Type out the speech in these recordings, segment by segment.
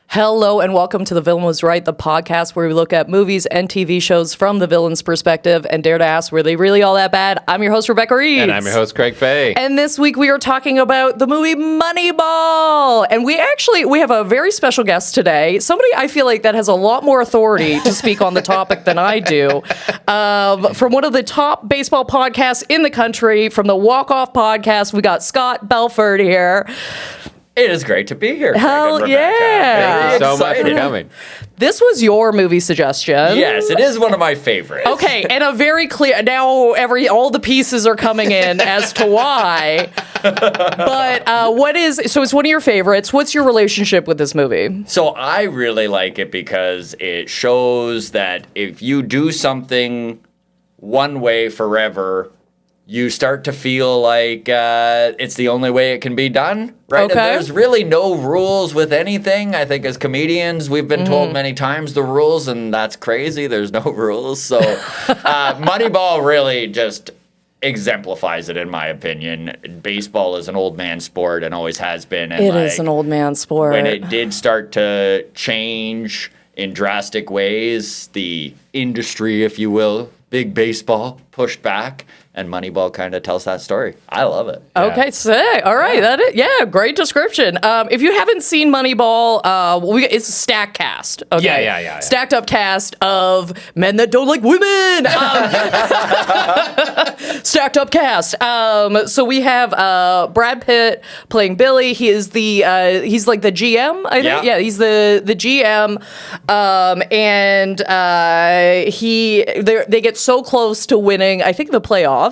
Hello and welcome to The Villain Was Right, the podcast where we look at movies and TV shows from the villain's perspective and dare to ask, were they really all that bad? I'm your host, Rebecca Reeds. And I'm your host, Craig Fay. And this week we are talking about the movie Moneyball. And we have a very special guest today, somebody I feel like that has a lot more authority to speak on the topic than I do. From one of the top baseball podcasts in the country, from the WalkOff Podcast, we got Scott Belford here. It is great to be here. Hell yeah. Thank you so much for coming. This was your movie suggestion. Yes, it is one of my favorites. Okay, and a very clear, now all the pieces are coming in as to why. But so it's one of your favorites. What's your relationship with this movie? So I really like it because it shows that if you do something one way forever, you start to feel like it's the only way it can be done, right? Okay. And there's really no rules with anything. I think as comedians, we've been told many times the rules, and that's crazy. There's no rules. So Moneyball really just exemplifies it, in my opinion. Baseball is an old man sport and always has been. And It is an old man sport. When it did start to change in drastic ways, the industry, if you will, big baseball pushed back, and Moneyball kind of tells that story. I love it. Okay, sick. All right, great description. If you haven't seen Moneyball, it's a stacked cast. Okay? Yeah. Stacked up cast of men that don't like women. Stacked up cast. So we have Brad Pitt playing Billy. He is he's like the GM, I think. Yeah, he's the GM. And they get so close to winning, I think, the playoffs.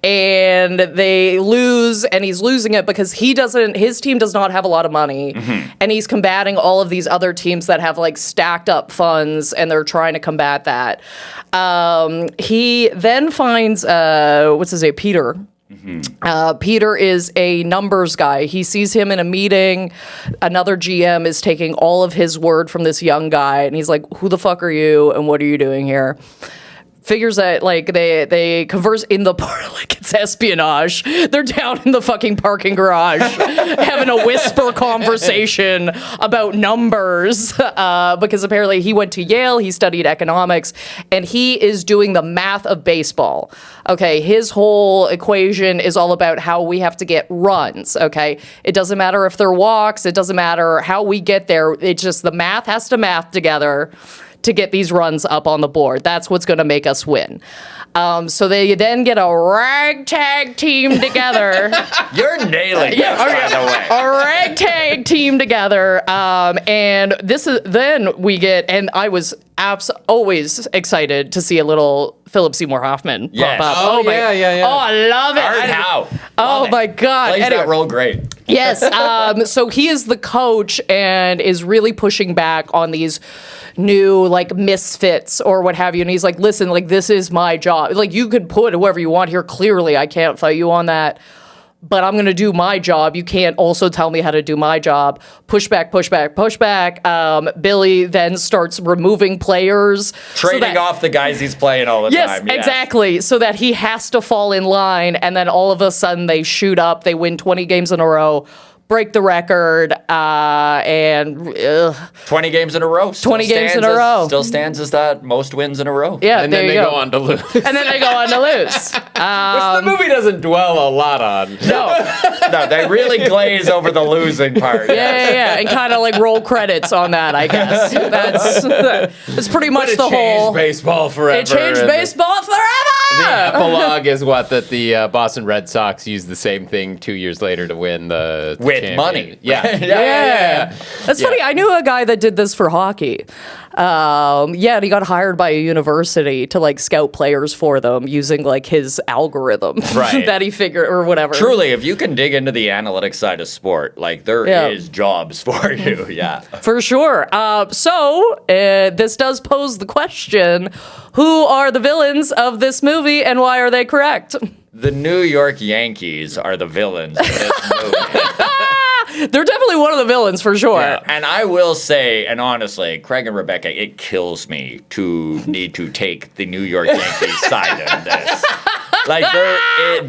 And they lose, and he's losing it because his team does not have a lot of money, and he's combating all of these other teams that have like stacked up funds, and they're trying to combat that. He then finds what's his name, Peter. Peter is a numbers guy. He sees him in a meeting. Another GM is taking all of his word from this young guy, and he's like, "Who the fuck are you, and what are you doing here?" Figures that like they converse in the park like it's espionage. They're down in the fucking parking garage having a whisper conversation about numbers because apparently he went to Yale, he studied economics, and he is doing the math of baseball. Okay, his whole equation is all about how we have to get runs. Okay, it doesn't matter if they're walks, it doesn't matter how we get there. It's just the math has to math together to get these runs up on the board. That's what's going to make us win. So they then get a ragtag team together. You're nailing it, by the way. A ragtag team together. And we get, and I was always excited to see a little Philip Seymour Hoffman pop up. Oh, yeah. Oh, I love it. Art Howe. Oh, my God. Plays that role great. Yes. So he is the coach and is really pushing back on these new like misfits or what have you. And he's like, listen, like this is my job. Like you could put whoever you want here. Clearly, I can't fight you on that. But I'm going to do my job. You can't also tell me how to do my job. Push back. Billy then starts removing players. Trading off the guys he's playing all the time. Yes, exactly. So that he has to fall in line. And then all of a sudden they shoot up. They win 20 games in a row. Break the record, and 20 games in a row. 20 games in a row. Still stands as that most wins in a row. Yeah, and then they go on to lose. And then they go on to lose. Which the movie doesn't dwell a lot on. No, they really glaze over the losing part. Yeah, and kind of like roll credits on that, I guess. That's pretty much the whole. It changed baseball forever. It changed baseball forever. The epilogue is that the Boston Red Sox used the same thing 2 years later to win the with money. Yeah. That's funny. I knew a guy that did this for hockey. And he got hired by a university to like scout players for them using like his algorithm that he figured or whatever. Truly, if you can dig into the analytics side of sport, like there is jobs for you. Yeah, for sure. So this does pose the question: who are the villains of this movie, and why are they correct? The New York Yankees are the villains of this movie. They're definitely one of the villains for sure. Yeah. And I will say, and honestly, Craig and Rebecca, it kills me to need to take the New York Yankees side in this. Like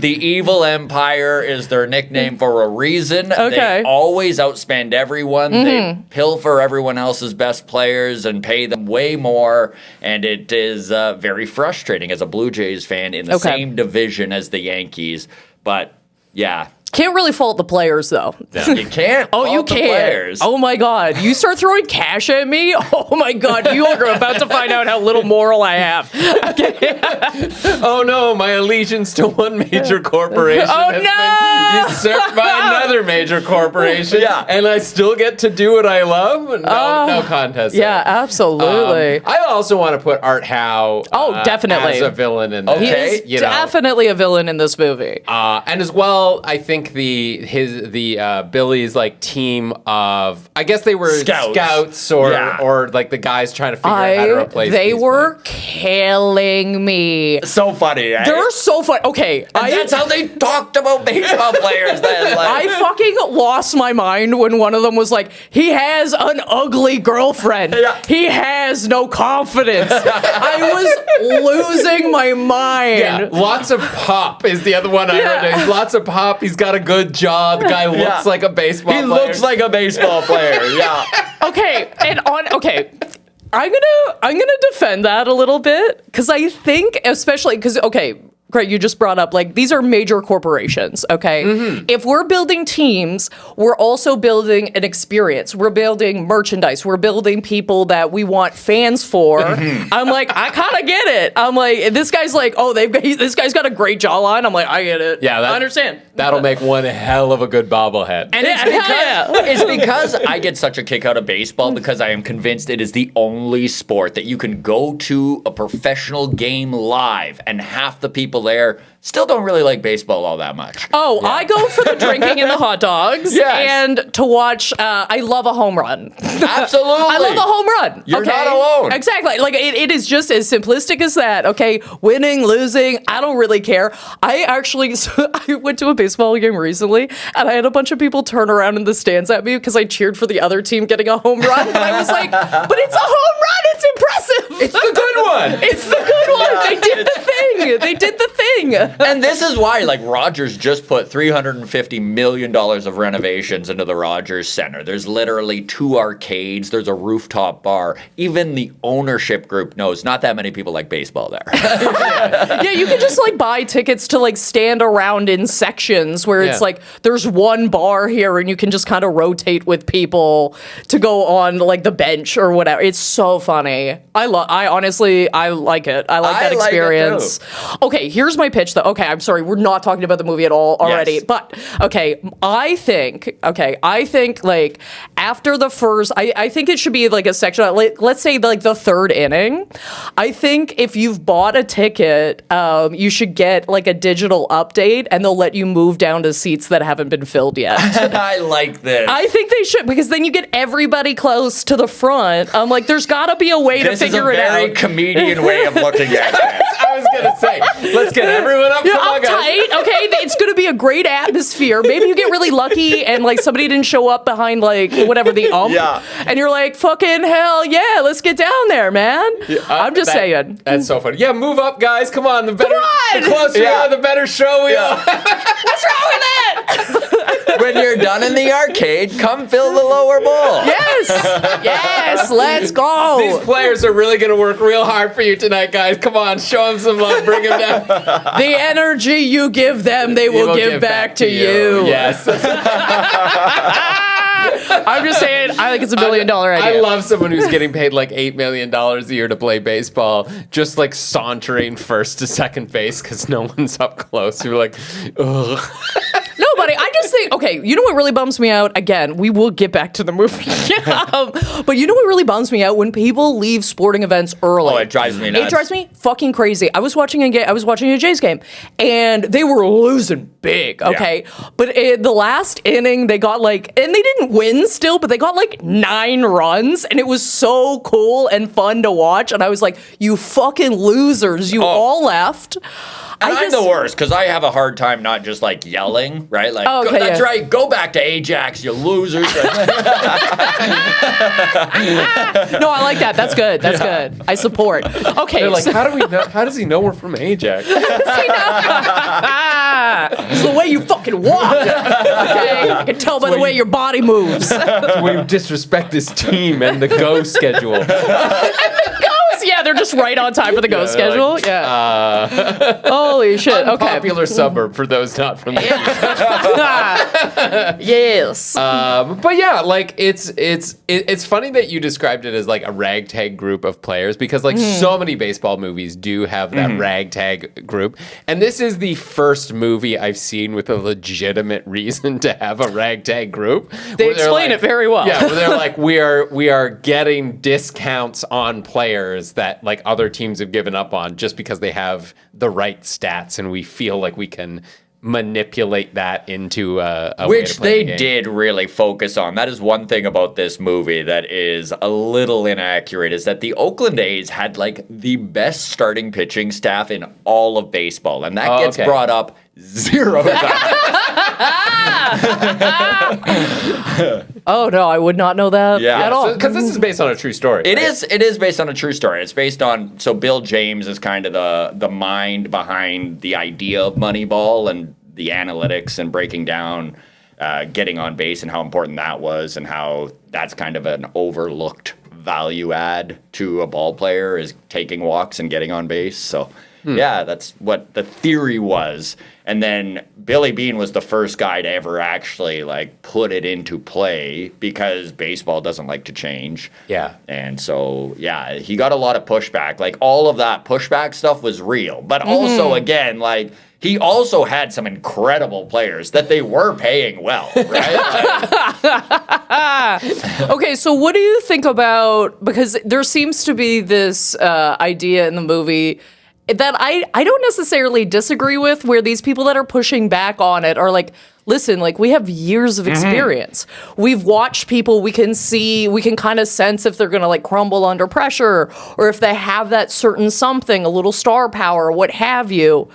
the evil empire is their nickname for a reason. Okay. They always outspend everyone. They pilfer everyone else's best players and pay them way more. And it is very frustrating as a Blue Jays fan in the same division as the Yankees. But yeah. Can't really fault the players, though. You can't. Oh, you fault the can't. Players. Oh, my God. You start throwing cash at me? Oh, my God. You are about to find out how little moral I have. Okay. Oh, no. My allegiance to one major corporation has been usurped by another major corporation. Yeah. And I still get to do what I love? No contest. Yeah, there. absolutely. I also want to put Art Howe definitely. as a villain in this. Okay. He is definitely a villain in this movie. And as well, I think the Billy's like team of, I guess they were scouts or like the guys trying to figure out how to replace They these were players. killing me. So funny, right? They're so funny. Okay. And that's how they talked about baseball players then. Like. I fucking lost my mind when one of them was like, he has an ugly girlfriend. Yeah. He has no confidence. I was losing my mind. Yeah, lots of pop is the other one I read. He's lots of pop. He's got a good jaw. The guy looks like a baseball player. He looks like a baseball player. Yeah. Okay, I'm gonna defend that a little bit because I think, especially because Greg, you just brought up, like, these are major corporations, okay? If we're building teams, we're also building an experience. We're building merchandise. We're building people that we want fans for. I'm like, I kind of get it. I'm like, this guy's like, this guy's got a great jawline. I'm like, I get it. Yeah, I understand. That'll make one hell of a good bobblehead. And it's because I get such a kick out of baseball because I am convinced it is the only sport that you can go to a professional game live and half the people there still don't really like baseball all that much. Oh, yeah. I go for the drinking and the hot dogs and to watch, I love a home run. Absolutely. I love a home run. You're not alone. Exactly. Like, it is just as simplistic as that, okay? Winning, losing, I don't really care. I went to a baseball game recently, and I had a bunch of people turn around in the stands at me because I cheered for the other team getting a home run. And I was like, but it's a home run. It's impressive. It's the good one. It's the good one. Yeah. They did the thing. They did the thing. And this is why, like, Rogers just put $350 million of renovations into the Rogers Center. There's literally 2 arcades. There's a rooftop bar. Even the ownership group knows not that many people like baseball there. Yeah, you can just, like, buy tickets to, like, stand around in sections where it's like there's one bar here and you can just kind of rotate with people to go on, like, the bench or whatever. It's so funny. I honestly like it. I like that experience. Okay, here's my pitch, though. Okay, I'm sorry, we're not talking about the movie at all already. Yes. But, I think, like, after the first, I think it should be, like, a section, like, let's say, like, the third inning. I think if you've bought a ticket, you should get, like, a digital update, and they'll let you move down to seats that haven't been filled yet. I like this. I think they should, because then you get everybody close to the front. I'm like, there's got to be a way to figure it out. This is a very comedian way of looking at this. I was going to say, let's get everyone up. You're uptight, okay? It's going to be a great atmosphere. Maybe you get really lucky and, like, somebody didn't show up behind, like, whatever, the ump. Yeah. And you're like, fucking hell yeah, let's get down there, man. I'm just saying. That's so funny. Yeah, move up, guys. Come on. The closer you are, the better show we are. What's wrong with that? When you're done in the arcade, come fill the lower bowl. Yes, let's go. These players are really going to work real hard for you tonight, guys. Come on, show them some love. Bring them down. The energy you give them, they will give back to you. Yes. I'm just saying, I think it's $1 billion idea. I love someone who's getting paid like $8 million a year to play baseball, just like sauntering first to second base because no one's up close. You're like, ugh. No, buddy, I just think, okay, you know what really bums me out? Again, we will get back to the movie. But you know what really bums me out? When people leave sporting events early. Oh, it drives me nuts. It drives me fucking crazy. I was watching a Jays game, and they were losing big, okay? Yeah. But the last inning, they got like, and they didn't win still, but they got like 9 runs, and it was so cool and fun to watch. And I was like, you fucking losers, you all left. I'm the worst because I have a hard time not just like yelling, right? Like, that's right, go back to Ajax, you losers. No, I like that. That's good. That's good. I support. Okay. They're like, how do we know? How does he know we're from Ajax? It's the way you fucking walk. Okay? I can tell by the way your body moves. The way you disrespect this team and the go schedule. Yeah, they're just right on time for the go schedule. Like, Holy shit. Okay. Popular suburb for those not from the East. Yes. But yeah, like it's funny that you described it as like a ragtag group of players because like so many baseball movies do have that ragtag group, and this is the first movie I've seen with a legitimate reason to have a ragtag group. They explain it very well. Yeah, where they're like, we are getting discounts on players that like other teams have given up on just because they have the right stats, and we feel like we can manipulate that into a way which to play they the game. did really focus on. That is one thing about this movie that is a little inaccurate, is that the Oakland A's had like the best starting pitching staff in all of baseball, and that gets brought up 0 times. Oh no, I would not know that at all. Because this is based on a true story. It is based on a true story. It's based on, so Bill James is kind of the mind behind the idea of Moneyball and the analytics and breaking down getting on base and how important that was, and how that's kind of an overlooked value add to a ball player is taking walks and getting on base. So yeah, that's what the theory was. And then Billy Beane was the first guy to ever actually like put it into play, because baseball doesn't like to change. Yeah. And so, yeah, he got a lot of pushback. Like all of that pushback stuff was real. But also, again, like he also had some incredible players that they were paying well, right? Okay, so what do you think about, because there seems to be this idea in the movie that I don't necessarily disagree with, where these people that are pushing back on it are like, listen, like we have years of experience. We've watched people, we can kind of sense if they're going to like crumble under pressure, or if they have that certain something, a little star power, what have you.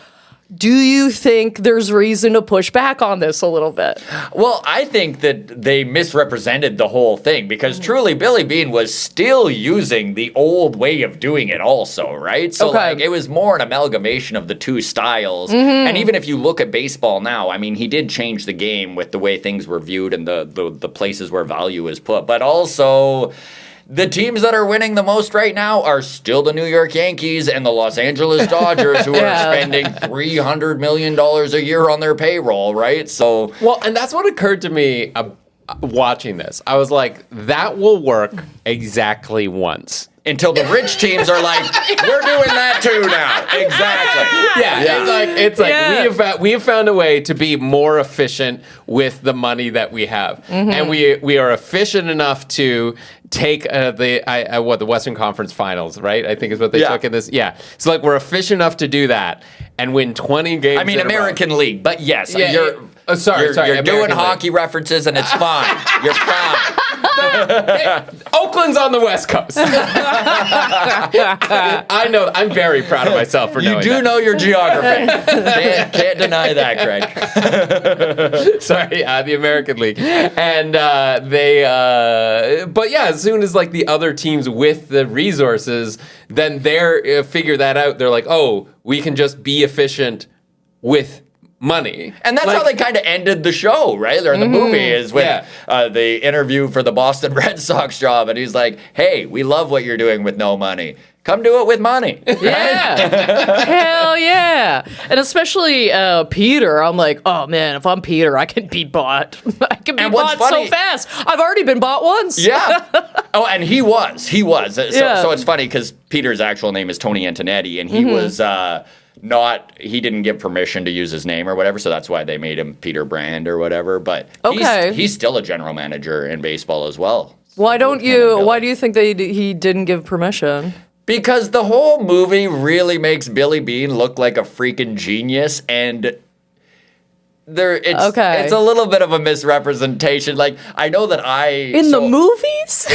Do you think there's reason to push back on this a little bit? Well, I think that they misrepresented the whole thing, because truly Billy Beane was still using the old way of doing it also, right? So like it was more an amalgamation of the two styles. And even if you look at baseball now, I mean, he did change the game with the way things were viewed and the places where value is put. But also, the teams that are winning the most right now are still the New York Yankees and the Los Angeles Dodgers, who are spending $300 million a year on their payroll, right? So, well, and that's what occurred to me watching this. I was like, that will work exactly once. Until the rich teams are like, we're doing that too now. Exactly. Yeah. It's like we have found a way to be more efficient with the money that we have, and we are efficient enough to take the Western Conference Finals, right? I think is what they took in this. Yeah. So like we're efficient enough to do that and win 20 games. I mean, American League, but yes, you're doing hockey references, and it's fine. You're fine. Oakland's on the West Coast. I know. I'm very proud of myself for knowing You do that. know your geography. Can't deny that, Craig. Sorry, the American League. And but yeah, as soon as like the other teams with the resources, then they're figure that out. They're like, oh, we can just be efficient with money. And that's how they kind of ended the show, right? Or the movie is with the interview for the Boston Red Sox job. And he's like, hey, we love what you're doing with no money. Come do it with money. Yeah. Hell yeah. And especially Peter, I'm like, oh man, if I'm Peter, I can be bought. I can be bought so fast. I've already been bought once. Yeah. Oh, and he was. So it's funny because Peter's actual name is Tony Antonetti, and he was he didn't give permission to use his name or whatever, so that's why they made him Peter Brand or whatever. But he's still a general manager in baseball as well. Why do you think he didn't give permission? Because the whole movie really makes Billy Beane look like a freaking genius, and It's a little bit of a misrepresentation. Like, I know that in the movies?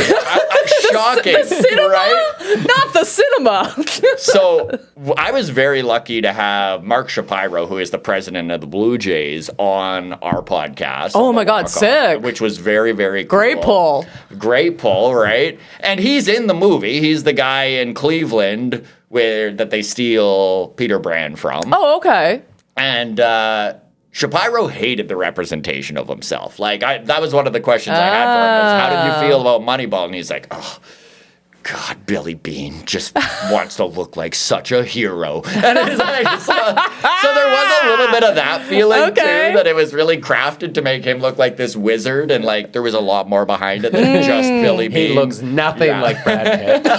Shocking, the cinema? right? Not the cinema. So I was very lucky to have Mark Shapiro, who is the president of the Blue Jays, on our podcast. Oh my God, sick. Which was very, very cool. Great pull. Great pull, right? And he's in the movie. He's the guy in Cleveland that they steal Peter Brand from. Oh, okay. And Shapiro hated the representation of himself. Like, that was one of the questions I had for him was, how did you feel about Moneyball? And he's like, oh, God, Billy Beane just wants to look like such a hero. And it's like, so there was a little bit of that feeling, too, that it was really crafted to make him look like this wizard, and, like, there was a lot more behind it than just Billy Beane. He looks nothing like Brad Pitt.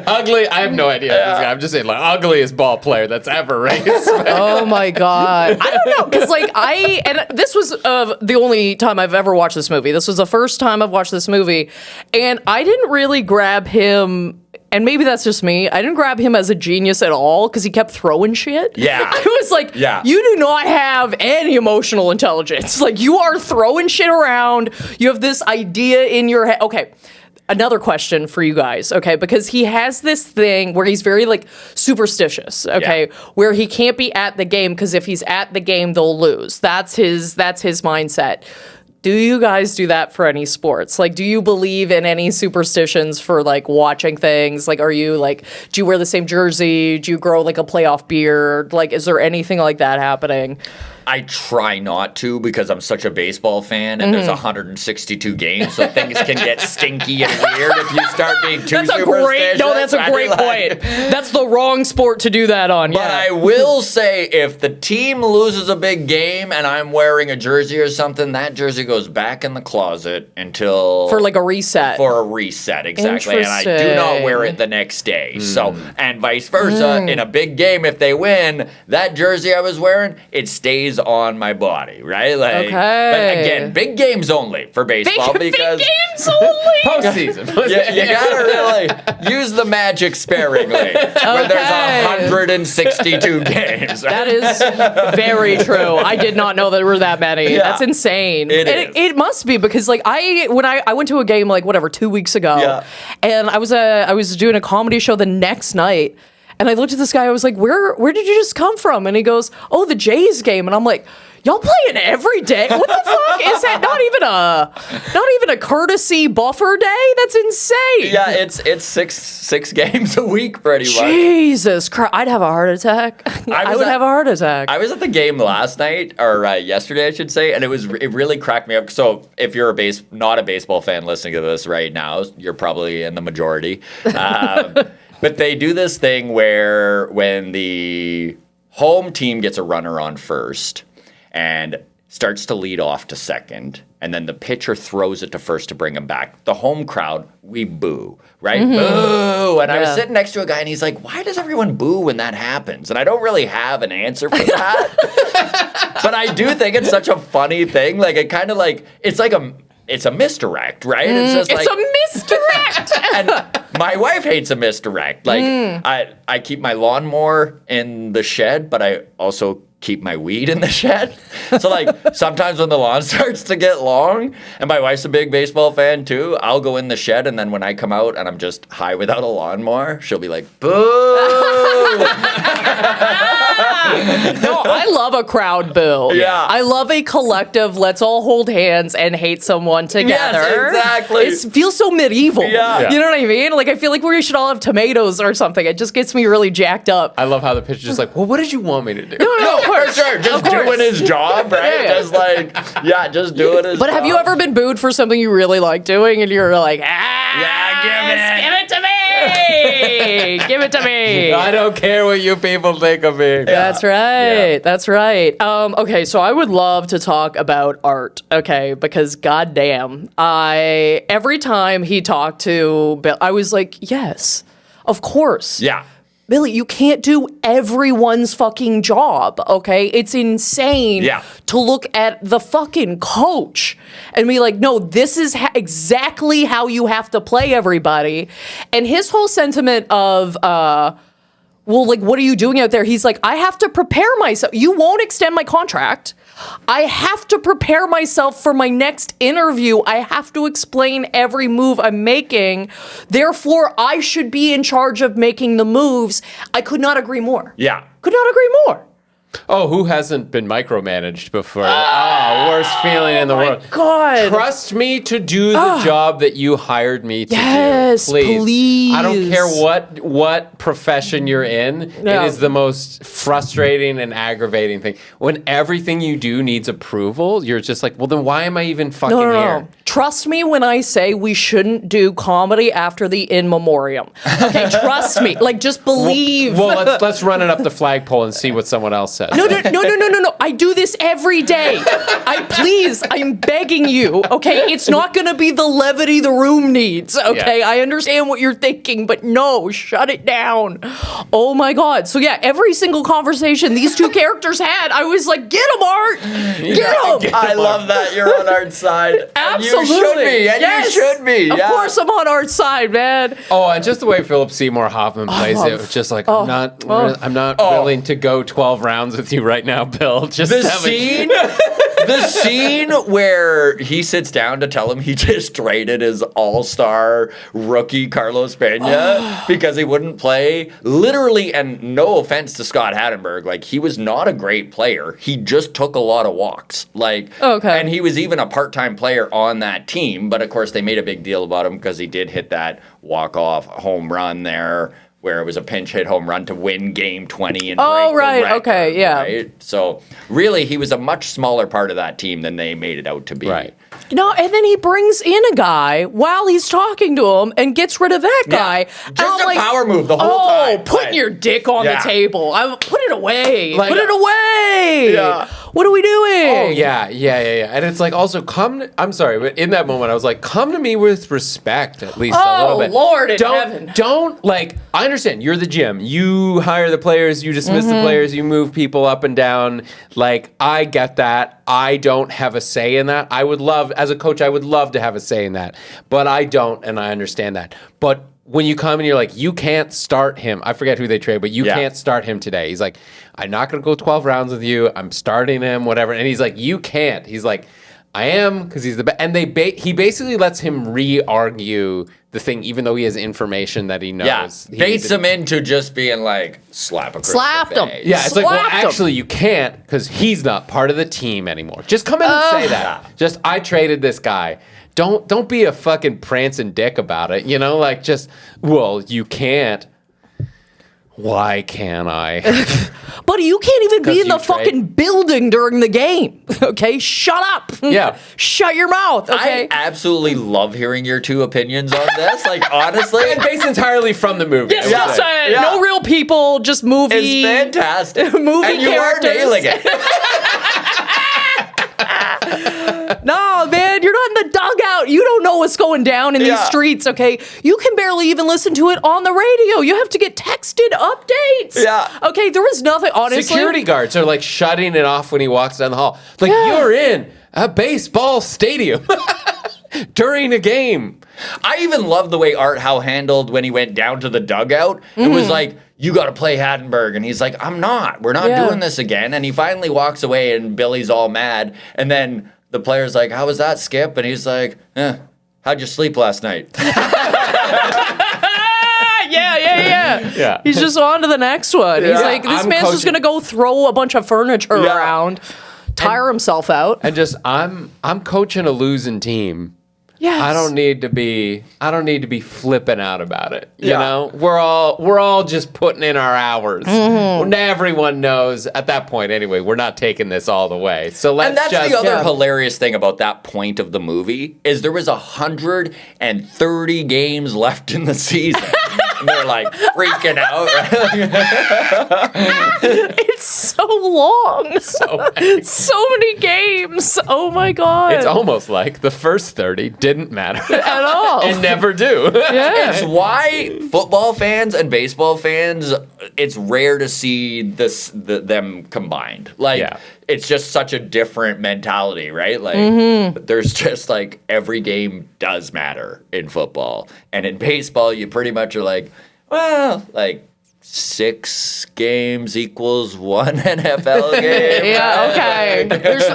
Ugly, I have no idea. I'm just saying, like, ugliest ball player that's ever raised. Oh my God. I don't know, because like and this was the only time I've ever watched this movie. This was the first time I've watched this movie, and I didn't really grab him. And maybe that's just me. I didn't grab him as a genius at all because he kept throwing shit. Yeah. I was like, you do not have any emotional intelligence. Like, you are throwing shit around. You have this idea in your head. Okay. Another question for you guys, okay? Because he has this thing where he's very, like, superstitious, okay? Where he can't be at the game because if he's at the game, they'll lose. That's his mindset. Do you guys do that for any sports? Like, do you believe in any superstitions for, like, watching things? Like, are you, like, do you wear the same jersey? Do you grow, like, a playoff beard? Like, is there anything like that happening? I try not to because I'm such a baseball fan and there's 162 games, so things can get stinky and weird if you start being too superstitious. That's a great point. That's the wrong sport to do that on. But I will say, if the team loses a big game and I'm wearing a jersey or something, that jersey goes back in the closet until for like a reset. For a reset, exactly. And I do not wear it the next day. So, and vice versa. In a big game, if they win, that jersey I was wearing, it stays on my body, right? Like, but again, big games only for baseball because big games only. Postseason. you gotta really use the magic sparingly when there's 162 games. That is very true. I did not know there were that many. Yeah. That's insane. It must be because like I went to a game like 2 weeks ago, and I was doing a comedy show the next night. And I looked at this guy, I was like, where did you just come from? And he goes, oh, the Jays game. And I'm like, y'all playing every day? What the fuck? Is that not even a courtesy buffer day? That's insane. Yeah, it's six games a week pretty much. Jesus Christ. I'd have a heart attack. I would have a heart attack. I was at the game last night, or yesterday I should say, and it really cracked me up. So if you're not a baseball fan listening to this right now, you're probably in the majority. But they do this thing where when the home team gets a runner on first and starts to lead off to second, and then the pitcher throws it to first to bring him back, the home crowd, we boo, right? Boo! And I was sitting next to a guy, and he's like, why does everyone boo when that happens? And I don't really have an answer for that. But I do think it's such a funny thing. Like, it kind of like, it's a misdirect, right? It's just like, it's a misdirect! And my wife hates a misdirect. Like, I keep my lawnmower in the shed, but I also keep my weed in the shed. So, like, sometimes when the lawn starts to get long, and my wife's a big baseball fan too, I'll go in the shed, and then when I come out and I'm just high without a lawnmower, she'll be like, boo! No, I love a crowd boo. Yeah. I love a collective, let's all hold hands and hate someone together. Yes, exactly. It feels so medieval. Yeah. You know what I mean? Like, I feel like we should all have tomatoes or something. It just gets me really jacked up. I love how the pitcher's just like, well, what did you want me to do? No, for sure. Just doing his job, right? Yeah. Just like, just doing his job. But have you ever been booed for something you really like doing and you're like, give it to me! Give it to me! I don't care what you people think of me. That's right. Yeah. That's right. Okay, so I would love to talk about art, okay, because goddamn, every time he talked to Bill, I was like, yes, of course. Yeah. Billy, you can't do everyone's fucking job, okay? It's insane to look at the fucking coach and be like, no, this is exactly how you have to play everybody. And his whole sentiment of, well, like, what are you doing out there? He's like, I have to prepare myself. You won't extend my contract. I have to prepare myself for my next interview. I have to explain every move I'm making. Therefore, I should be in charge of making the moves. I could not agree more. Yeah. Could not agree more. Oh, who hasn't been micromanaged before? Worst feeling in the world. God. Trust me to do the job that you hired me to Yes, do. Please. I don't please. care what profession you're in. Yeah. It is the most frustrating and aggravating thing. When everything you do needs approval, you're just like, well, then why am I even fucking here? Trust me when I say we shouldn't do comedy after the in memoriam. Okay, trust me. Like, just believe. Well, let's run it up the flagpole and see what someone else says. No. I do this every day. I'm begging you, okay? It's not going to be the levity the room needs, okay? Yeah. I understand what you're thinking, but no, shut it down. Oh my God. So yeah, every single conversation these two characters had, I was like, get him, Art! Get him! I love that you're on Art's side. Absolutely. You should be. And Yes. you should be. Of course I'm on Art's side, man. Oh, and just the way Philip Seymour Hoffman plays it, it's just like, I'm not willing to go 12 rounds with you right now, Bill. Just The scene where he sits down to tell him he just traded his all-star rookie Carlos Pena because he wouldn't play. Literally, and no offense to Scott Hattenberg, like, he was not a great player. He just took a lot of walks. And he was even a part-time player on that team. But of course, they made a big deal about him because he did hit that walk-off home run there, where it was a pinch hit home run to win game 20 and break the record, okay, yeah. Right? So really, he was a much smaller part of that team than they made it out to be. Right. No, and then he brings in a guy while he's talking to him and gets rid of that guy. Just a power move the whole time. Putting your dick on the table. Put it away. Like, put it away. Yeah. What are we doing? Oh, yeah. And it's like, also, I'm sorry, but in that moment, I was like, come to me with respect, at least a little bit. Oh, Lord in heaven. Don't, like, I understand, you're the gym. You hire the players, you dismiss the players, you move people up and down. Like, I get that. I don't have a say in that. As a coach, I would love to have a say in that. But I don't, and I understand that. But when you come and you're like, you can't start him. I forget who they trade, but you can't start him today. He's like, I'm not going to go 12 rounds with you. I'm starting him, whatever. And he's like, you can't. He's like, I am, because he's the best. And he basically lets him re-argue the thing, even though he has information that he knows. Yeah, baits him into just being like, slapped him. Yeah, it's like, well, Slapped him. actually, you can't, because he's not part of the team anymore. Just come in and say that. Just, I traded this guy. Don't be a fucking prancing dick about it. You know, like, just, well, you can't. Why can't I? But you can't even be in the fucking building during the game. Okay, shut up. Yeah. Shut your mouth. Okay. I absolutely love hearing your two opinions on this. Like, honestly. And based entirely from the movie. Yes, just no real people, just movie. It's fantastic. Movie and you characters. are nailing it. No, man, you're not in the dugout. You don't know what's going down in these streets, okay? You can barely even listen to it on the radio. You have to get texted updates. Yeah. Okay, there was nothing, honestly. Security guards are like shutting it off when he walks down the hall. Like, you're in a baseball stadium during a game. I even love the way Art Howe handled when he went down to the dugout. It was like, you got to play Hattenberg. And he's like, I'm not. We're not doing this again. And he finally walks away and Billy's all mad. And then the player's like, how was that, Skip? And he's like, how'd you sleep last night? Yeah. He's just on to the next one. He's like, this man's just going to go throw a bunch of furniture around, tire himself out. And just, I'm coaching a losing team. Yes. I don't need to be flipping out about it. You know, we're all just putting in our hours. When everyone knows at that point anyway, we're not taking this all the way. So let's And that's just, the other hilarious thing about that point of the movie is there was 130 games left in the season. And they're like freaking out. It's so long. So many games. Oh my God. It's almost like the first 30 didn't matter at all. and never do. It's why football fans and baseball fans, it's rare to see them combined. Like, it's just such a different mentality, right? Like, there's just like every game does matter in football. And in baseball, you pretty much are like, well, like 6 games equals 1 NFL game. Yeah, okay.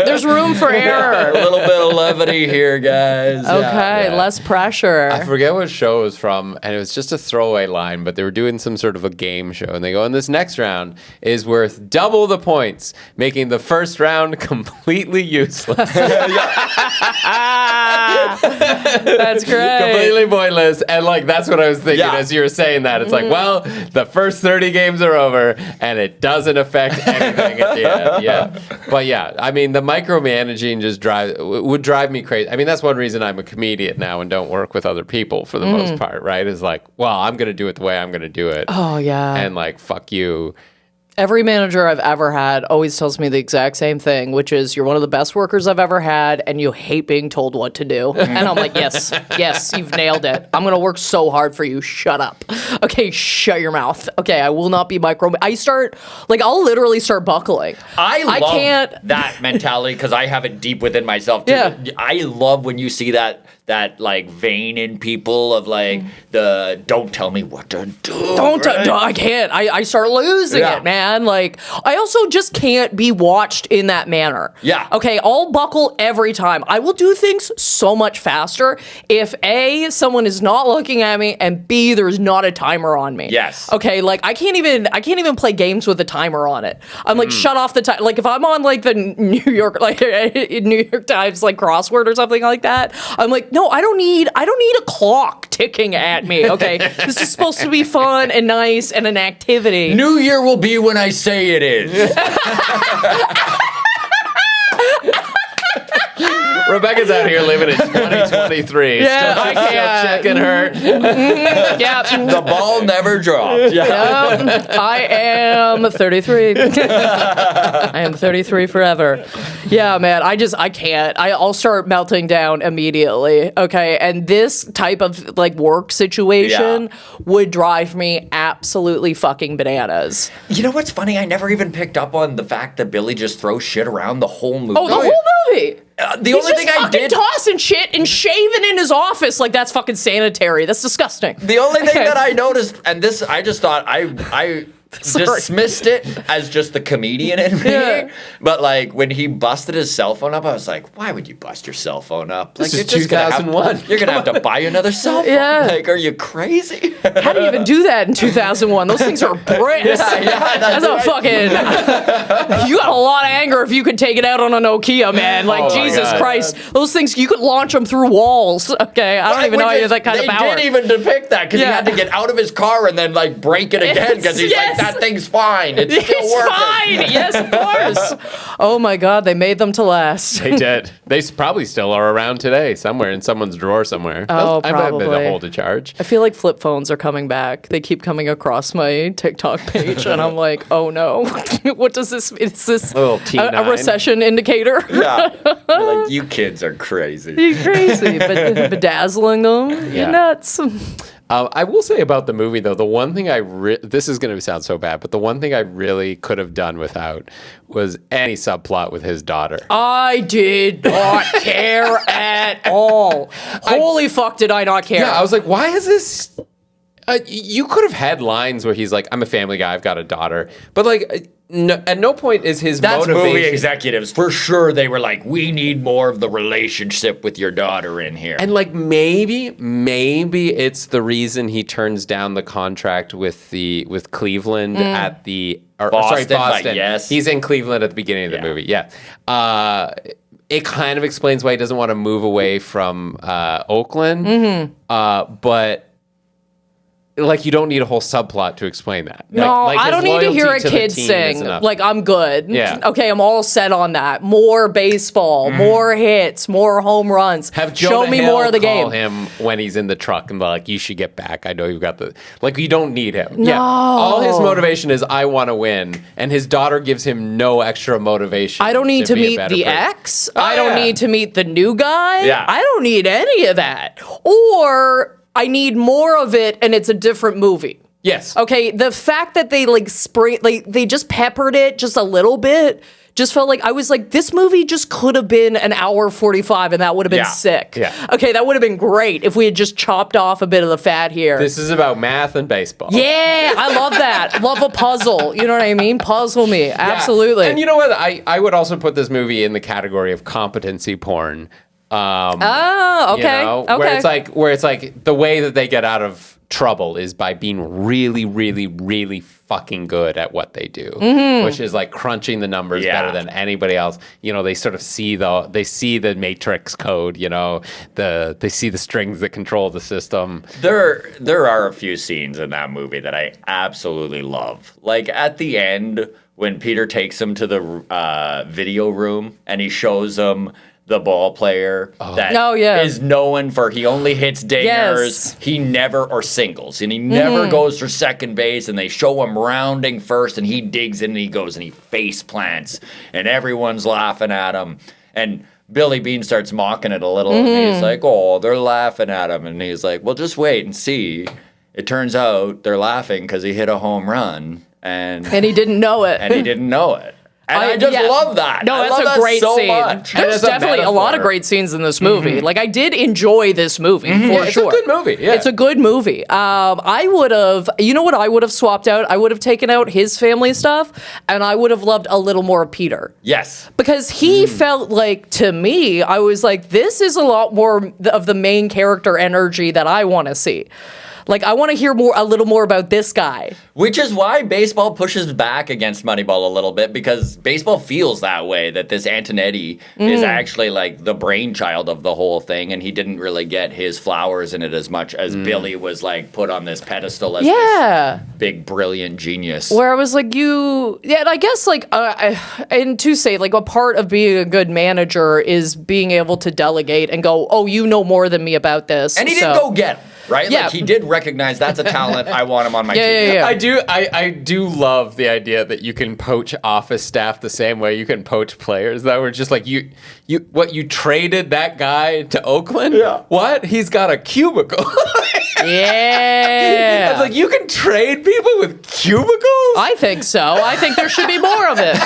There's room for error. A little bit of levity here, guys. Okay, less pressure. I forget what show it was from, and it was just a throwaway line, but they were doing some sort of a game show, and they go, and this next round is worth double the points, making the first round completely useless. That's great. Completely pointless. And like that's what I was thinking as you were saying that. It's like, well, the first 30 games are over and it doesn't affect anything at the end. Yeah. But yeah, I mean the micromanaging just would drive me crazy. I mean, that's one reason I'm a comedian now and don't work with other people for the most part, right? Is like, well, I'm gonna do it the way I'm gonna do it. Oh yeah. And like, fuck you. Every manager I've ever had always tells me the exact same thing, which is you're one of the best workers I've ever had and you hate being told what to do. And I'm like, yes, you've nailed it. I'm going to work so hard for you. Shut up. Okay, shut your mouth. Okay, I will not be I'll literally start buckling. I love that mentality because I have it deep within myself too. Yeah. I love when you see that like vein in people of like the don't tell me what to do. I can't. I start losing it, man. Like, I also just can't be watched in that manner. Yeah. Okay, I'll buckle every time. I will do things so much faster if A, someone is not looking at me, and B, there's not a timer on me. Yes. Okay, like I can't even play games with a timer on it. I'm like, shut off the time. Like if I'm on like the New York Times like crossword or something like that, I'm like, no, I don't need a clock ticking at me. Okay, this is supposed to be fun and nice and an activity. New Year will be when I say it is. Rebecca's out here living in 2023. Yeah, still I checking her. Yeah. The ball never dropped. I am 33. I am 33 forever. Yeah, man, I can't. I'll start melting down immediately. Okay, and this type of like work situation would drive me absolutely fucking bananas. You know what's funny? I never even picked up on the fact that Billy just throws shit around the whole movie. Oh, the whole movie. The only thing I did tossing shit and shaving in his office like that's fucking sanitary. That's disgusting. The only thing that I noticed, and this I just thought I dismissed it as just the comedian in me. Yeah. But like when he busted his cell phone up, I was like, why would you bust your cell phone up? Like, This is 2001. You're gonna have to buy another cell phone. Yeah. Like, are you crazy? How do you even do that in 2001? Those things are bricks. That's a fucking. You got a lot of anger if you could take it out on a Nokia, man. Like, Oh my Jesus God. Christ. Those things, you could launch them through walls. Okay, I don't even know you have that kind of power. They didn't even depict that because he Yeah. had to get out of his car and then like break it again because he's Yes. like, that thing's fine. It's still It's working. fine. Yes, of course. Oh my God, they made them to last. They did. They probably still are around today, somewhere in someone's drawer somewhere. Oh, I bet probably. the hold to charge. I feel like flip phones are coming back. They keep coming across my TikTok page, and I'm like, oh no, what does this mean? Is this little a T9. recession indicator? Yeah. You're like, you kids are crazy. You're crazy, but bedazzling them. Yeah. You're nuts. I will say about the movie, though, the one thing this is going to sound so bad, but the one thing I really could have done without was any subplot with his daughter. I did not care at all. Holy fuck, did I not care? Yeah, I was like, why is this? You could have had lines where he's like, I'm a family guy, I've got a daughter. But like, at no point is his That's motivation. movie executives. For sure, they were like, we need more of the relationship with your daughter in here. And like maybe it's the reason he turns down the contract with Cleveland at the Boston, but Boston. yes. He's in Cleveland at the beginning of the movie. Yeah. It kind of explains why he doesn't want to move away from Oakland. But like, you don't need a whole subplot to explain that. No, like I don't his need to hear a loyalty the kid team is sing. enough. Like, I'm good. Yeah. Okay, I'm all set on that. More baseball, more hits, more home runs. Have Show Jonah me Hill more of the call game. him when he's in the truck and be like, you should get back. I know you've got the... Like, you don't need him. No. Yeah. All his motivation is, I want to win. And his daughter gives him no extra motivation. I don't need to be a meet better the person. ex. I don't need to meet the new guy. Yeah. I don't need any of that. Or I need more of it and it's a different movie. Yes. Okay, the fact that they like they just peppered it just a little bit just felt like I was like, this movie just could have been an hour 45 and that would have been sick. Yeah. Okay, that would have been great if we had just chopped off a bit of the fat here. This is about math and baseball. Yeah, I love that. Love a puzzle. You know what I mean? Puzzle me. Absolutely. And you know what? I would also put this movie in the category of competency porn. Oh, okay. You know, Okay. where it's like the way that they get out of trouble is by being really, really, really fucking good at what they do, which is like crunching the numbers better than anybody else. You know, they sort of see the matrix code. You know, they see the strings that control the system. There are a few scenes in that movie that I absolutely love. Like at the end when Peter takes him to the video room and he shows him the ball player that is known for he only hits dingers, he never or singles, and he never goes for second base, and they show him rounding first, and he digs in and he goes and he face plants, and everyone's laughing at him, and Billy Bean starts mocking it a little, and he's like, "Oh, they're laughing at him," and he's like, "Well, just wait and see." It turns out they're laughing because he hit a home run, and he didn't know it. And he didn't know it. And I just love that. No, I that's love a great so scene. much. There's definitely a lot of great scenes in this movie. Like, I did enjoy this movie, for It's sure. a good movie. Yeah. It's a good movie. I would have, you know what I would have swapped out? I would have taken out his family stuff, and I would have loved a little more of Peter. Yes. Because he felt like, to me, I was like, this is a lot more of the main character energy that I want to see. Like, I want to hear a little more about this guy. Which is why baseball pushes back against Moneyball a little bit, because baseball feels that way, that this Antonetti is actually like the brainchild of the whole thing, and he didn't really get his flowers in it as much as Billy was like put on this pedestal as this big, brilliant genius. Where I was like, and I guess like, and to say like a part of being a good manager is being able to delegate and go, oh, you know more than me about this. And he didn't go get him. Right? Yeah. Like he did recognize that's a talent. I want him on my team. Yeah. I do love the idea that you can poach office staff the same way you can poach players. That were just like you traded that guy to Oakland? Yeah. What? He's got a cubicle. Yeah. It's like you can trade people with cubicles? I think so. I think there should be more of it.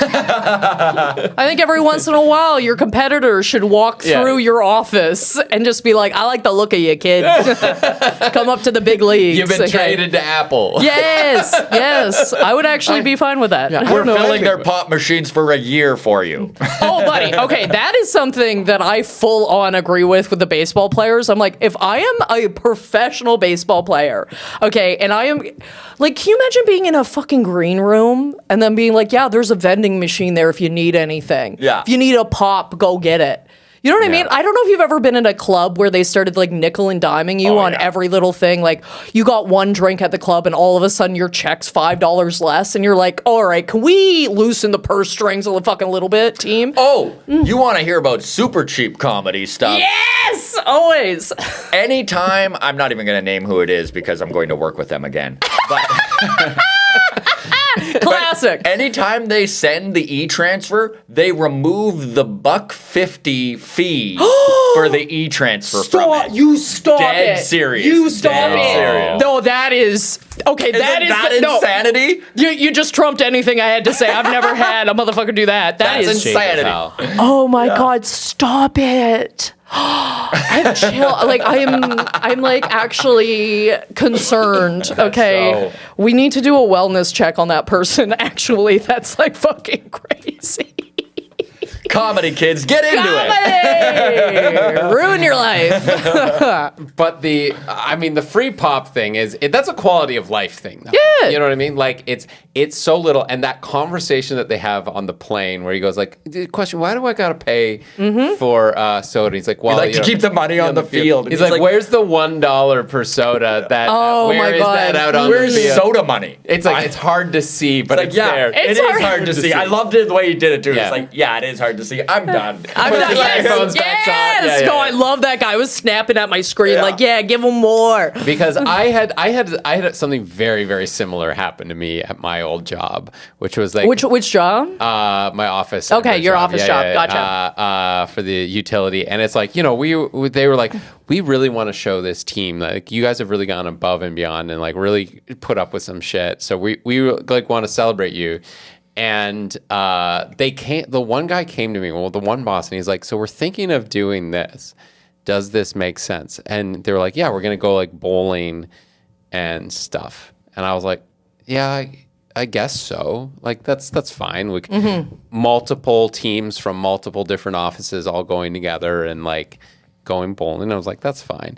I think every once in a while your competitors should walk through your office and just be like, I like the look of you, kid. Come up to the big leagues. You've been traded to Apple. Yes. I would actually be fine with that. We're filling their pop machines for a year for you. Oh, buddy. Okay, that is something that I full on agree with the baseball players. I'm like, if I am a professional baseball player, okay, and I am, like, can you imagine being in a fucking green room and then being like, yeah, there's a vending machine there if you need anything. Yeah. If you need a pop, go get it. You know what I mean? I don't know if you've ever been in a club where they started like nickel and diming you on every little thing. Like you got one drink at the club and all of a sudden your check's $5 less and you're like, all right, can we loosen the purse strings a fucking little bit, team? Oh, you want to hear about super cheap comedy stuff? Yes, always. Anytime, I'm not even going to name who it is because I'm going to work with them again. But Classic. anytime they send the e-transfer, they remove the $1.50 fee for the e-transfer from it. You stop Dead it. serious. You stop Dead it. serious. No, that is okay. Isn't that no. insanity? You just trumped anything I had to say. I've never had a motherfucker do that. That's is insanity. Oh my God, stop it. I have chill. Like I'm like actually concerned. Okay, we need to do a wellness check on that person. Actually, that's like fucking crazy. Comedy, kids, get into it. Ruin your life. But the free pop thing that's a quality of life thing, though. Yeah. You know what I mean? Like it's so little, and that conversation that they have on the plane where he goes like, question, why do I gotta pay for soda? He's like, well, to keep the money on the field. He's like, where's the $1 per soda? That where is that out on the field? Where's soda money? It's like it's hard to see, but it's there. It is hard to see. I loved it the way he did it too. Yeah. It's like, it is hard to see. I'm done. I'm Put done. his headphones back on. Yeah, No, I love that guy. I was snapping at my screen like, give him more. Because I had something very, very similar happen to me at my old job, which was like Which job? my office. Okay, your office job. Gotcha. For the utility, and it's like they were like, we really want to show this team like you guys have really gone above and beyond and like really put up with some shit. So we like want to celebrate you. And the one guy came to me, the one boss, and he's like, so we're thinking of doing this. Does this make sense? And they were like, yeah, we're going to go like bowling and stuff. And I was like, yeah, I guess so. Like that's fine. We multiple teams from multiple different offices all going together and like going bowling. I was like, that's fine.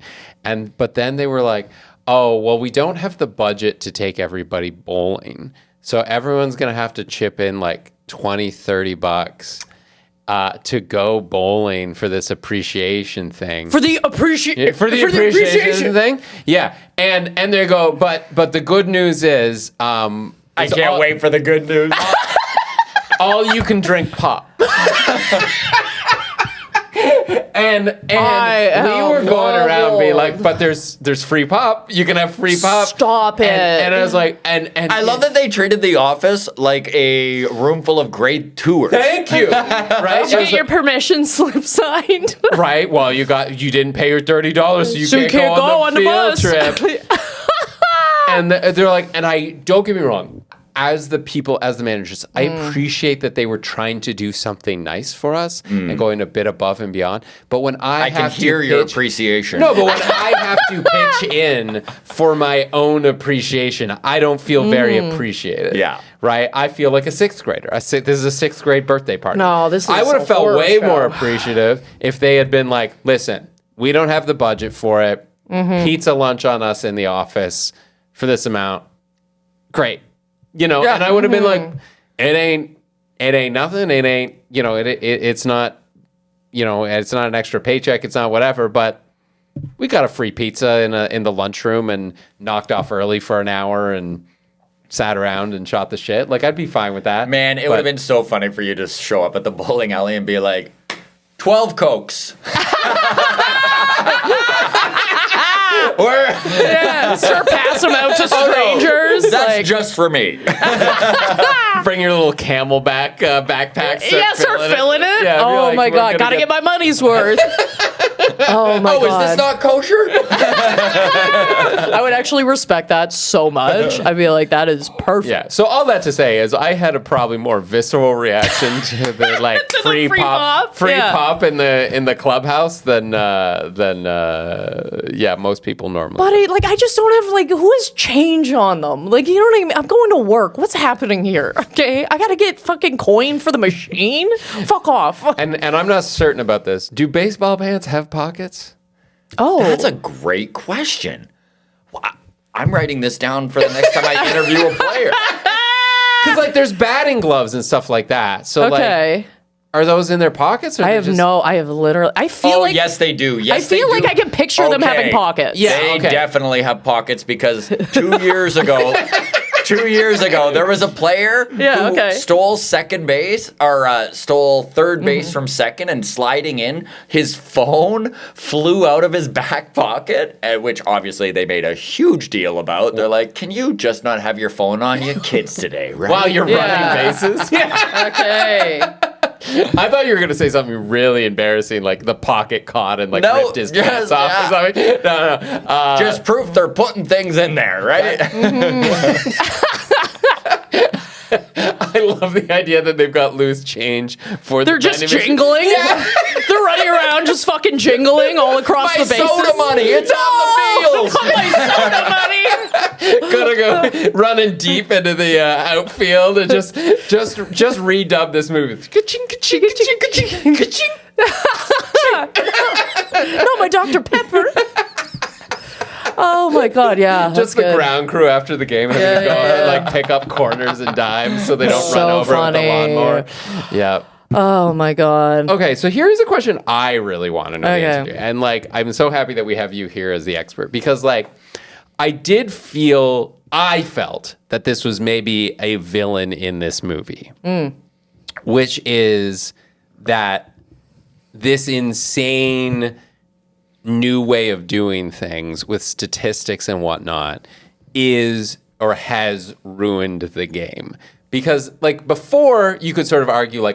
But then they were like, oh, well, we don't have the budget to take everybody bowling. So everyone's going to have to chip in like $20-$30 to go bowling for this appreciation thing. For the appreciation thing? Yeah. And they go, but the good news is I can't wait for the good news. all you can drink pop. And we were going around being like, but there's free pop. You can have free pop. Stop it. And I was like, and I love that they treated the office like a room full of grade tours. Thank you. Right? Did you get your permission slip signed? Right. Well, you didn't pay your $30, so you can't go on the field trip. And they're like, and I don't get me wrong. As the managers, I appreciate that they were trying to do something nice for us and going a bit above and beyond. But when I have can hear your appreciation. No, but when I have to pitch in for my own appreciation, I don't feel very appreciated. Yeah. Right? I feel like a sixth grader. This is a sixth grade birthday party. No, this is I would have a felt horror way show. more appreciative if they had been like, listen, we don't have the budget for it. Pizza lunch on us in the office for this amount. Great. And I would have been like, it ain't nothing. It ain't, it's not, it's not an extra paycheck. It's not whatever, but we got a free pizza in the lunchroom and knocked off early for an hour and sat around and shot the shit. Like, I'd be fine with that. Man, it would have been so funny for you to show up at the bowling alley and be like, 12 Cokes. Start passing them out to strangers. That's just for me. Bring your little Camelback backpack. Start filling it. Yeah, oh my God, gotta get my money's worth. Oh my God. Is this not kosher? I would actually respect that so much. I'd be like, that is perfect. Yeah. So all that to say is, I had a probably more visceral reaction to the like To the free free pop pop in the clubhouse than most people normally. But I just don't have who has change on them? You know what I mean? I'm going to work. What's happening here? Okay, I gotta get fucking coin for the machine. Fuck off. And I'm not certain about this. Do baseball pants have pockets? Oh, That's a great question. Well, I'm writing this down for the next time I interview a player. Because there's batting gloves and stuff like that. So okay. are those in their pockets? Or I have literally. I feel like yes, they do. Yes, I feel like I can picture them having pockets. Yeah. They okay. definitely have pockets because 2 years ago, there was a player who stole second base or stole third base from second, and sliding in, his phone flew out of his back pocket, which obviously they made a huge deal about. They're like, can you just not have your phone on you? Kids today, right? While you're running bases? Yeah. Okay. I thought you were going to say something really embarrassing, like the pocket caught and ripped his pants off or something. No. Just proof they're putting things in there, right? I love the idea that they've got loose change for They're just jingling. Yeah. They're running around just fucking jingling all across the bases. My soda money, it's on the field. My soda money. Gotta go running deep into the outfield and just redub this movie. Ka-ching, ka-ching, ka-ching, ka-ching, ka-ching. No, my Dr. Pepper. Oh my God, yeah. Just the ground crew after the game having to go and pick up corners and dimes so they don't run over with the lawnmower. Yeah. Oh my God. Okay, so here's a question I really want to know the answer to. And I'm so happy that we have you here as the expert because I felt that this was maybe a villain in this movie, which is that this insane new way of doing things with statistics and whatnot is or has ruined the game. Because before you could sort of argue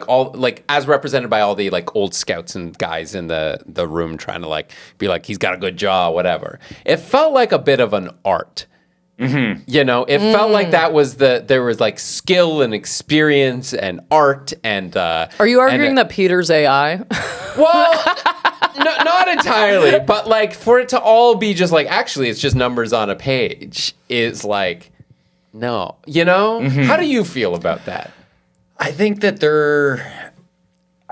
as represented by all the old scouts and guys in the room trying to be he's got a good jaw, whatever. It felt like a bit of an art You know, it felt like there was like skill and experience and art and. Are you arguing that Peter's AI? Well, no, not entirely, but like for it to all be just like actually it's just numbers on a page is like no, you know. How do you feel about that? I think that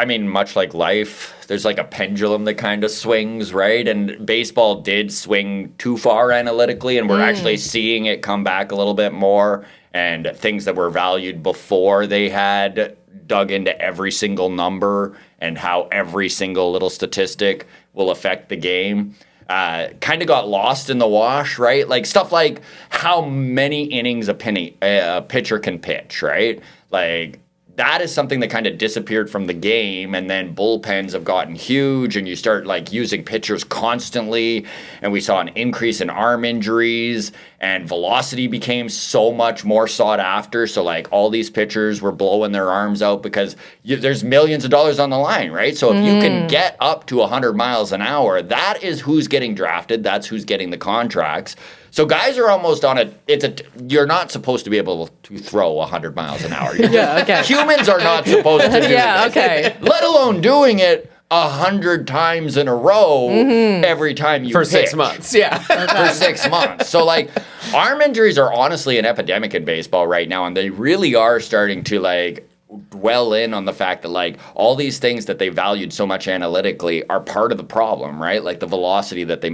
much like life, there's like a pendulum that kind of swings, right? And baseball did swing too far analytically, and we're actually seeing it come back a little bit more. And things that were valued before they had dug into every single number and how every single little statistic will affect the game. Kind of got lost in the wash, right? Like stuff like how many innings a pitcher can pitch, right? Like that is something that kind of disappeared from the game, and then bullpens have gotten huge, and you start like using pitchers constantly, and we saw an increase in arm injuries, and velocity became so much more sought after. So like all these pitchers were blowing their arms out because there's millions of dollars on the line, right? So if you can get up to 100 miles an hour, that is who's getting drafted. That's who's getting the contracts. So guys are almost on you're not supposed to be able to throw 100 miles an hour. Humans are not supposed to do this. Let alone doing it 100 times in a row every time you for pitch. 6 months. Yeah. For 6 months. So like arm injuries are honestly an epidemic in baseball right now, and they really are starting to like dwell in on the fact that like all these things that they valued so much analytically are part of the problem, right? Like the velocity that they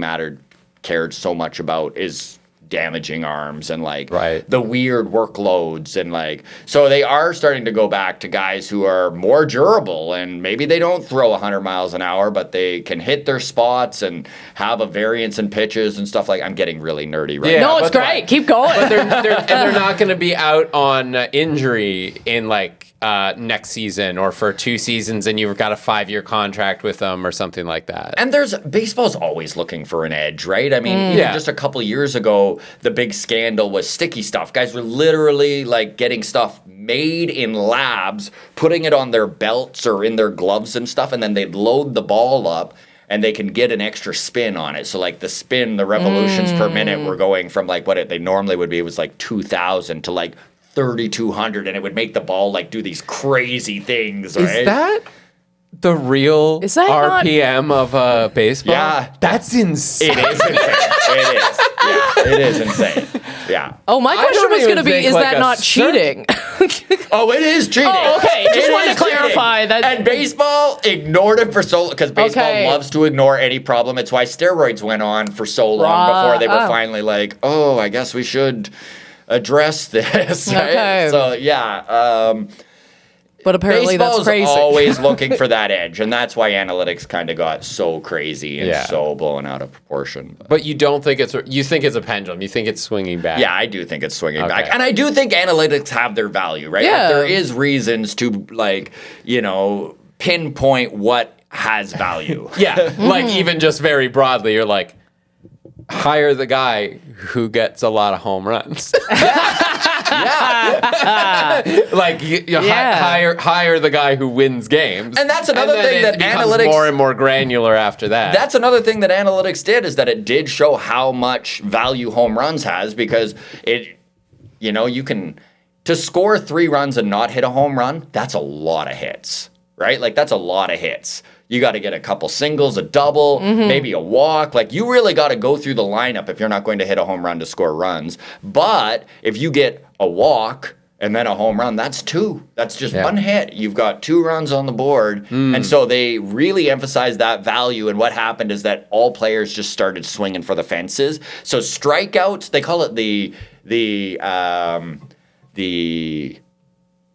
cared so much about is damaging arms, and like the weird workloads, and like so they are starting to go back to guys who are more durable, and maybe they don't throw 100 miles an hour, but they can hit their spots and have a variance in pitches and stuff. Like I'm getting really nerdy right now. No, it's great. Keep going. But they're not going to be out on injury in like next season or for 2 seasons, and you've got a 5-year contract with them or something like that. And baseball's always looking for an edge, right? I mean, even just a couple years ago, the big scandal was sticky stuff. Guys were literally like getting stuff made in labs, putting it on their belts or in their gloves and stuff, and then they'd load the ball up and they can get an extra spin on it. So like the revolutions per minute were going from like what they normally would be, it was like 2,000 to like 3,200, and it would make the ball like do these crazy things. Right? Is that the real RPM of baseball? Yeah, that's insane. It is insane. It is. Yeah, it is insane. Yeah. Oh, my question was going to be: is like that not cheating? Oh, it is cheating. Oh, okay. Just wanted to clarify that. And baseball ignored it for so because baseball loves to ignore any problem. It's why steroids went on for so long before they were finally like, oh, I guess we should address this, right? Okay. So yeah, but apparently that's crazy. Baseball's always looking for that edge, and that's why analytics kind of got so crazy and so blown out of proportion. But you don't think you think it's a pendulum? You think it's swinging back? Yeah, I do think it's swinging back, and I do think analytics have their value, right? Yeah. Like, there is reasons to pinpoint what has value. Yeah, like even just very broadly, you're like, hire the guy who gets a lot of home runs. Like hire the guy who wins games. And that's another thing that analytics more and more granular after that. That's another thing that analytics did, is that it did show how much value home runs has, because you can to score 3 runs and not hit a home run, that's a lot of hits, right? Like that's a lot of hits. You got to get a couple singles, a double, maybe a walk. Like you really got to go through the lineup if you're not going to hit a home run to score runs. But if you get a walk and then a home run, that's 2. That's just 1 hit. You've got 2 runs on the board. And so they really emphasized that value. And what happened is that all players just started swinging for the fences. So strikeouts, they call it the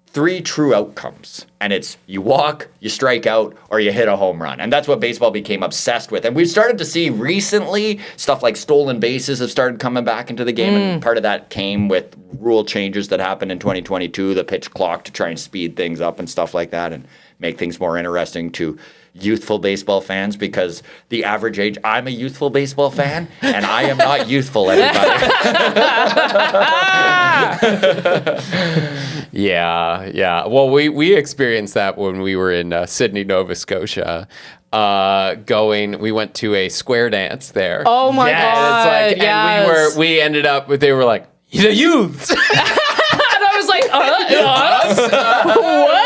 3 true outcomes. And it's you walk, you strike out, or you hit a home run. And that's what baseball became obsessed with. And we've started to see recently stuff like stolen bases have started coming back into the game. And part of that came with rule changes that happened in 2022, the pitch clock to try and speed things up and stuff like that and make things more interesting to youthful baseball fans, because the average age, I'm a youthful baseball fan, and I am not youthful, everybody. Yeah. Well, we experienced that when we were in Sydney, Nova Scotia. We went to a square dance there. Oh my God! And Yes. we ended up. They were like, the youths. And I was like, us? What?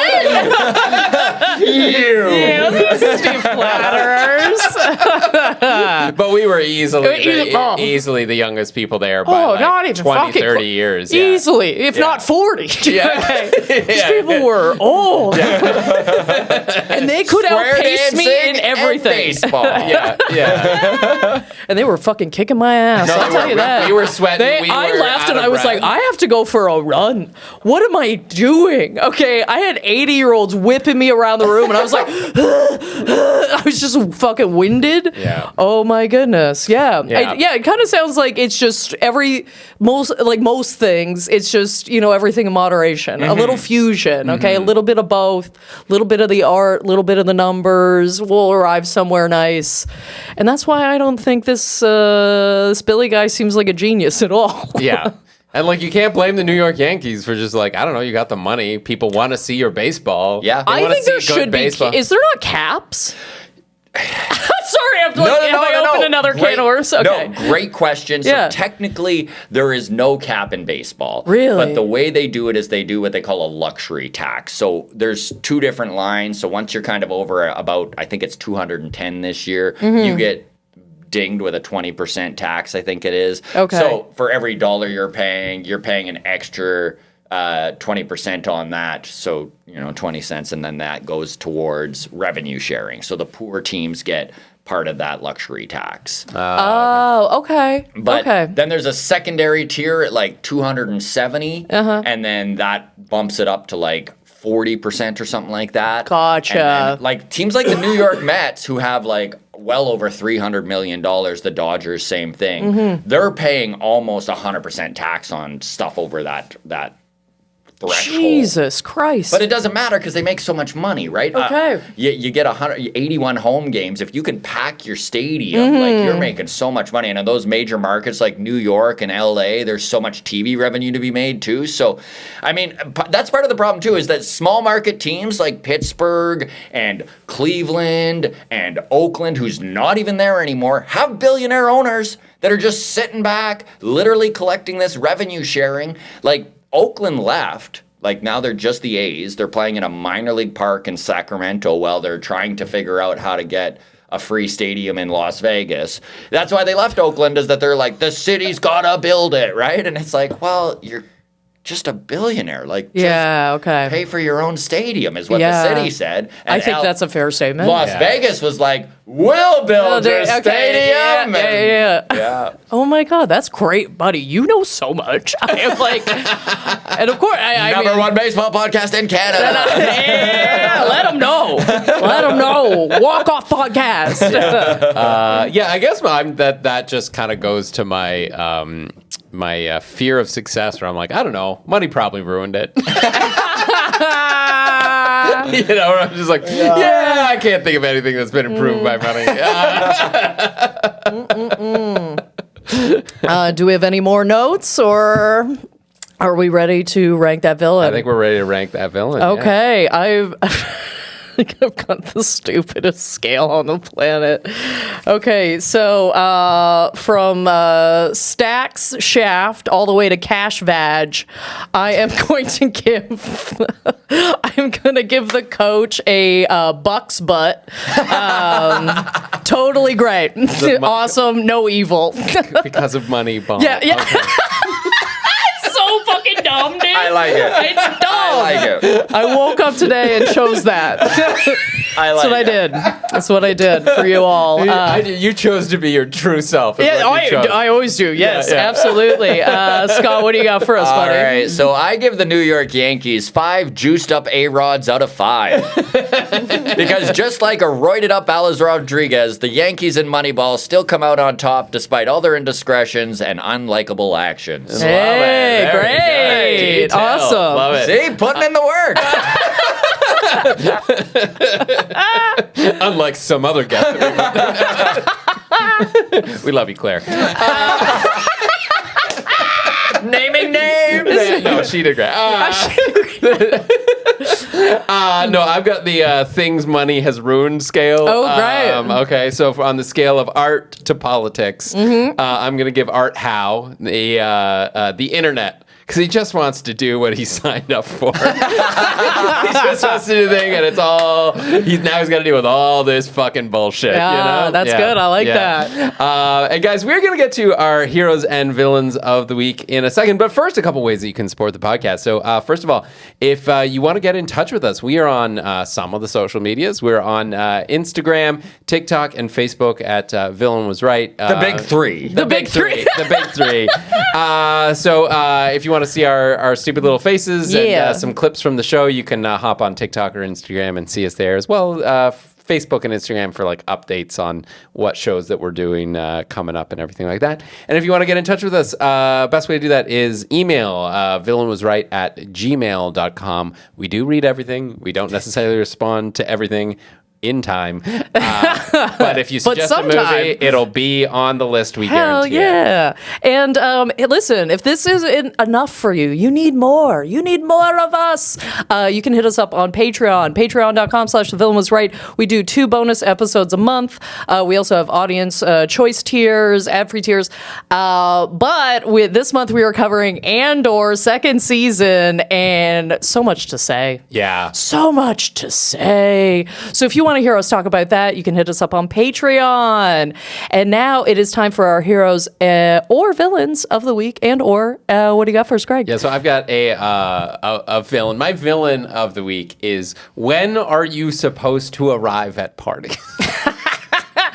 You. These Steve flatterers. But we were easily the youngest people there by not even 20, 30 years. Yeah. Easily, if not 40. Yeah. Okay. These people were old. And they could outpace me in everything. Baseball. Yeah. And they were fucking kicking my ass. I'll tell you that. We were sweating. I laughed and I was like, I have to go for a run. What am I doing? Okay, I had 80-year-olds whipping me around the room and I was like, I was just fucking winded. Yeah. Oh my goodness. Yeah. It kind of sounds like it's just most things, it's just, everything in moderation. A little fusion, okay? A little bit of both, a little bit of the art, a little bit of the numbers. We'll arrive somewhere nice. And that's why I don't think this Billy guy seems like a genius at all. Yeah. And you can't blame the New York Yankees for just I don't know, you got the money. People want to see your baseball. Yeah. They I wanna think see there good should be. baseball. Is there not caps? Sorry, have I opened another can of worms? Okay. No, great question. So technically, there is no cap in baseball. Really? But the way they do it is they do what they call a luxury tax. So there's two different lines. So once you're kind of over about, I think it's 210 this year, you get dinged with a 20% tax, I think it is. Okay. So for every dollar you're paying an extra 20% on that. So, 20 cents, and then that goes towards revenue sharing. So the poor teams get part of that luxury tax. Okay. But then there's a secondary tier at 270, and then that bumps it up to 40% or something like that. Gotcha. And then, teams like the New York Mets, who have well over $300 million, the Dodgers, same thing. They're paying almost 100% tax on stuff over that threshold. Jesus Christ. But it doesn't matter because they make so much money, right? Okay. You get 81 home games. If you can pack your stadium, you're making so much money. And in those major markets like New York and LA, there's so much TV revenue to be made too. So, I mean, that's part of the problem too, is that small market teams like Pittsburgh and Cleveland and Oakland, who's not even there anymore, have billionaire owners that are just sitting back, literally collecting this revenue sharing. Oakland left. Now they're just the A's. They're playing in a minor league park in Sacramento while they're trying to figure out how to get a free stadium in Las Vegas. That's why they left Oakland, is that they're the city's gotta build it, right? And it's well, you're just a billionaire. okay. Pay for your own stadium is what the city said. And I think that's a fair statement. Las Vegas was we'll build your stadium. Yeah. Oh my God, that's great, buddy. You know so much. I am and of course, Number one baseball podcast in Canada. Let them know. Let them know. WalkOff Podcast. I guess that just kind of goes to my my fear of success, where I'm I don't know, money probably ruined it. I'm just I can't think of anything that's been improved by money. Do we have any more notes, or are we ready to rank that villain? I think we're ready to rank that villain. Okay, yeah. I've got the stupidest scale on the planet. Okay, so from Stacks Shaft all the way to Cash Vag, I am going to give the coach a Buck's butt. Totally great, awesome, no evil. Because of Moneyball. Yeah. Okay. So fucking dumb, dude. I like it. It's dumb. I like it. I woke up today and chose that. That's what I did. That's what I did for you all. You chose to be your true self. I always do. Yes, absolutely. Scott, what do you got for us, buddy? All right, so I give the New York Yankees 5 juiced up A-Rods out of 5. Because just like a roided up Alex Rodriguez, the Yankees in Moneyball still come out on top despite all their indiscretions and unlikable actions. Hey, great. Awesome. Love it. See, putting in the work. Unlike some other guests. We love you, Claire. Naming names. No, she did great. No, I've got the things money has ruined scale. Oh, right. Okay, so on the scale of art to politics, I'm going to give Art Howe the internet. Because he just wants to do what he signed up for. He just wants to do the thing, and it's all he's got to deal with all this fucking bullshit. Yeah, that's good. I like that. And guys, we're gonna get to our heroes and villains of the week in a second. But first, a couple ways that you can support the podcast. So first of all, if you want to get in touch with us, we are on some of the social medias. We're on Instagram, TikTok, and Facebook at Villain Was Right. The big three. The big three. The big three. So if you want to see our stupid little faces and some clips from the show, you can hop on TikTok or Instagram and see us there as well. Facebook and Instagram for like updates on what shows that we're doing coming up and everything like that. And if you want to get in touch with us, best way to do that is email villainwasright@gmail.com. We do read everything. We don't necessarily respond to everything in time. But if you suggest a movie, it'll be on the list, we guarantee yeah. And listen, if this isn't enough for you, you need more. You need more of us. You can hit us up on Patreon, patreon.com/thevillainwasright. We do 2 bonus episodes a month. We also have audience choice tiers, ad-free tiers. But this month we are covering Andor 2nd season, and so much to say. Yeah. So much to say. So if you want to hear us talk about that, you can hit us up on Patreon. And now it is time for our heroes or villains of the week, and or what do you got for us, Greg? Yeah, so I've got a villain. My villain of the week is, when are you supposed to arrive at parties?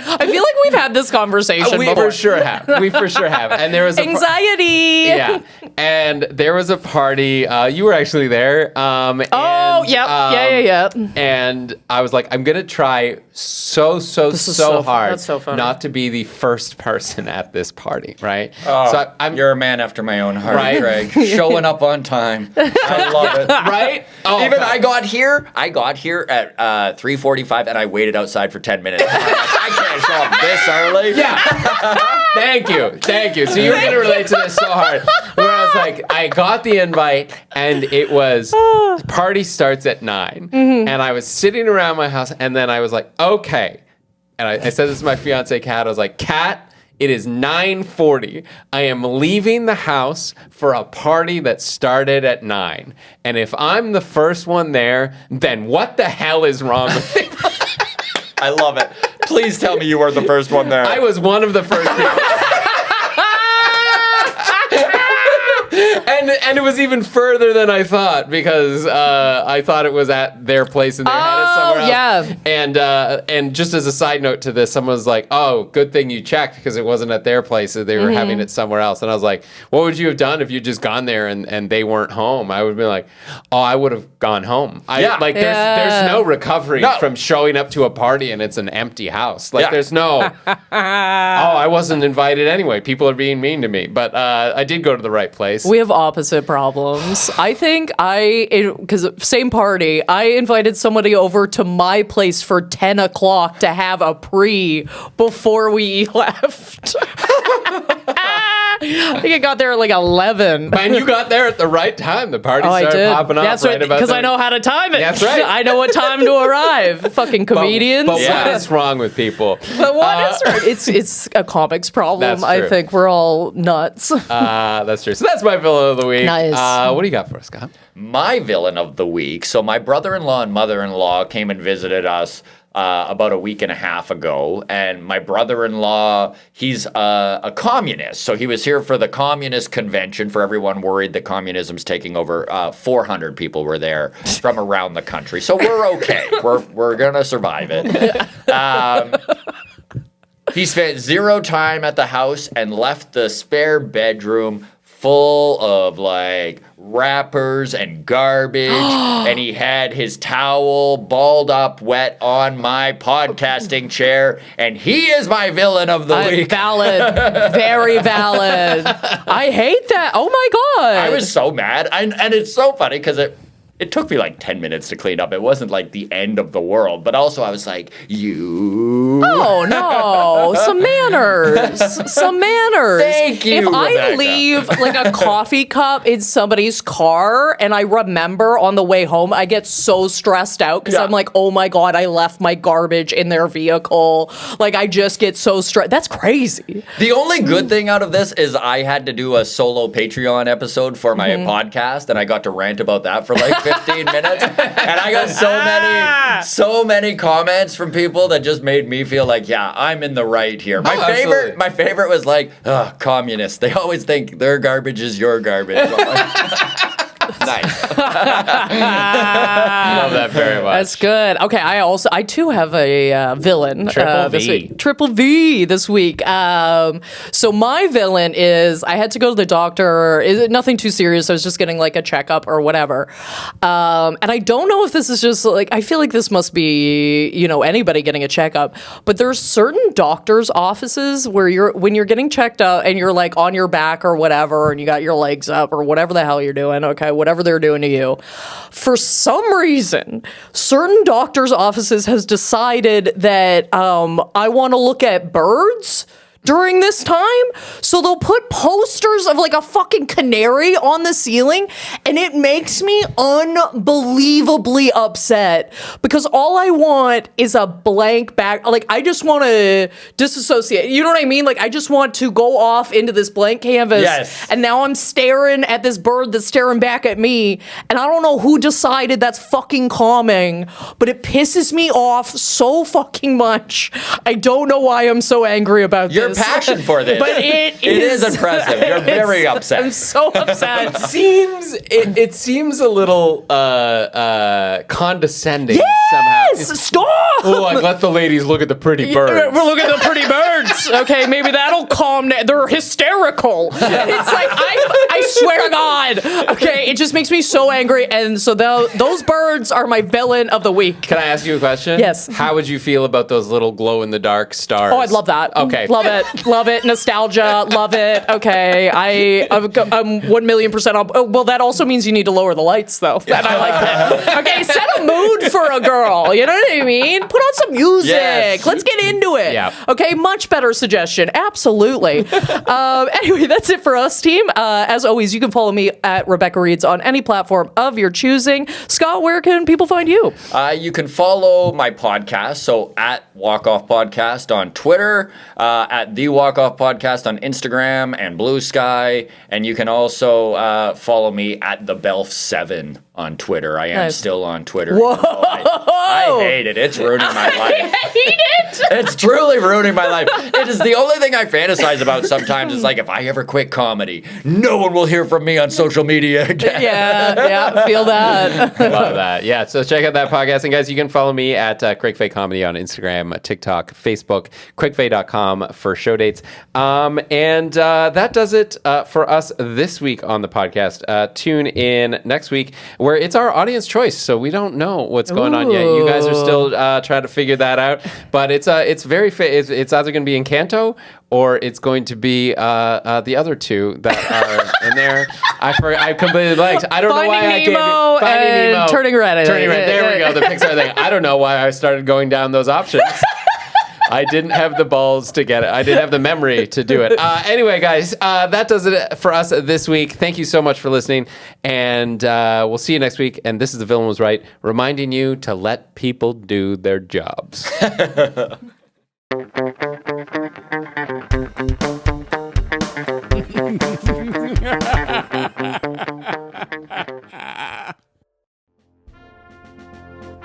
I feel like we've had this conversation We before. for sure have. And there was anxiety. Yeah, and there was a party. You were actually there. Yeah. And I was like, I'm gonna try so hard that's so funny. not to be the first person at this party, right? Oh, so you're a man after my own heart, Right? Greg. Showing up on time. I love it. Right? Oh, Even God. I got here at 3:45, and I waited outside for 10 minutes. I'm like, I can't show up this early. Yeah. Thank you. So you were going to relate to this so hard. Where I was like, I got the invite, and it was, party starts at 9. And I was sitting around my house, and then I was like, okay. And I said this to my fiance, Kat. I was like, Kat, it is 9:40. I am leaving the house for a party that started at 9. And if I'm the first one there, then what the hell is wrong with me? I love it. Please tell me you were the first one there. I was one of the first people. And it was even further than I thought, because I thought it was at their place and they had it somewhere else. Yeah. And just as a side note to this, someone was like, "Oh, good thing you checked, because it wasn't at their place. They were having it somewhere else." And I was like, "What would you have done if you'd just gone there and they weren't home?" I would be like, "Oh, I would have gone home." There's no recovery from showing up to a party and it's an empty house. There's no, "Oh, I wasn't invited anyway. People are being mean to me." But I did go to the right place. We have opposite problems. I think because same party, I invited somebody over to my place for 10 o'clock to have a before we left. I think I got there at like 11. And you got there at the right time. The party started popping up about because I know how to time it. That's right. I know what time to arrive. Fucking comedians. But what is wrong with people? But what is wrong? It's a comics problem. That's I true. think we're all nuts. That's true. So that's my villain of the week. Nice. What do you got for us, Scott? My villain of the week. So my brother-in-law and mother-in-law came and visited us about a week and a half ago, and my brother-in-law, he's a communist, so he was here for the communist convention. For everyone worried that communism's taking over, 400 people were there from around the country, so we're okay. We're gonna survive it. He spent 0 time at the house and left the spare bedroom full of like wrappers and garbage, and he had his towel balled up wet on my podcasting chair, and he is my villain of the week. Valid. Very valid. I hate that. Oh my God. I was so mad. And it's so funny because it took me like 10 minutes to clean up. It wasn't like the end of the world, but also I was like, Oh, no. Some manners. Some manners. Thank you, If I Rebecca. leave like a coffee cup in somebody's car and I remember on the way home, I get so stressed out because Yeah. I'm like, oh my God, I left my garbage in their vehicle. Like, I just get so stressed. That's crazy. The only good thing out of this is I had to do a solo Patreon episode for my podcast, and I got to rant about that for like 15 minutes. And I got so many comments from people that just made me feel like, yeah, I'm in the right here. absolutely. My favorite was like, communists. They always think their garbage is your garbage. I'm like, nice. Love that very much. That's good. Okay, I too have a villain. Triple this V. week. Triple V this week. So my villain is I had to go to the doctor. Nothing too serious. I was just getting like a checkup or whatever. And I don't know if this is just like, I feel like this must be, anybody getting a checkup. But there's certain doctors' offices where when you're getting checked out and you're like on your back or whatever, and you got your legs up or whatever the hell you're doing. Okay, whatever they're doing to you. For some reason, certain doctors' offices has decided that I want to look at birds during this time. So they'll put posters of like a fucking canary on the ceiling, and it makes me unbelievably upset because all I want is a blank back. Like, I just want to disassociate. You know what I mean? Like, I just want to go off into this blank canvas. Yes. And now I'm staring at this bird that's staring back at me, and I don't know who decided that's fucking calming, but it pisses me off so fucking much. I don't know why I'm so angry about Your this. passion for this. But it is impressive. You're very upset. I'm so upset. It seems a little condescending somehow. Stop! Oh, like, let the ladies look at the pretty birds. We're looking at the pretty birds. Okay, maybe that'll calm down. They're hysterical. It's like, I swear to God. Okay, it just makes me so angry. And so those birds are my villain of the week. Can I ask you a question? Yes. How would you feel about those little glow-in-the-dark stars? Oh, I'd love that. Okay. Love it. Love it. Nostalgia. Love it. Okay. I'm 1,000,000% on. Oh, well, that also means you need to lower the lights, though. And I like that. Okay, set a mood for a girl. You know what I mean? Put on some music. Yes. Let's get into it. Yeah. Okay, much better suggestion. Absolutely. Anyway, that's it for us, team. As always, you can follow me at Rebecca Reads on any platform of your choosing. Scott, where can people find you? You can follow my podcast, so at WalkOff Podcast on Twitter, at the WalkOff Podcast on Instagram and Blue Sky, and you can also follow me at the Belf7 on Twitter. I am Nice. still on Twitter. Whoa! I hate it. It's ruining my life. I hate it. It's truly ruining my life. It is the only thing I fantasize about sometimes. Is like, if I ever quit comedy, no one will hear from me on social media again. Yeah, feel that. Love that. Yeah, so check out that podcast. And guys, you can follow me at QuickFay Comedy on Instagram, TikTok, Facebook, quickfay.com for show dates. And that does it for us this week on the podcast. Tune in next week where it's our audience choice. So we don't know what's going on yet. You guys are still trying to figure that out. But it's very it's either going to be Encanto or it's going to be the other two that are in there. I completely blanked. I don't know why I gave it. Finding and Nemo. Turning Red. Turning Red. There we go. The Pixar thing. I don't know why I started going down those options. I didn't have the balls to get it. I didn't have the memory to do it. Anyway, guys, that does it for us this week. Thank you so much for listening, and we'll see you next week. And this is The Villain Was Right, reminding you to let people do their jobs.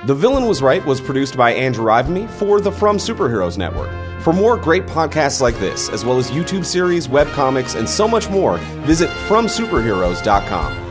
The Villain Was Right was produced by Andrew Ivimey for the From Superheroes Network. For more great podcasts like this, as well as YouTube series, webcomics, and so much more, visit FromSuperheroes.com.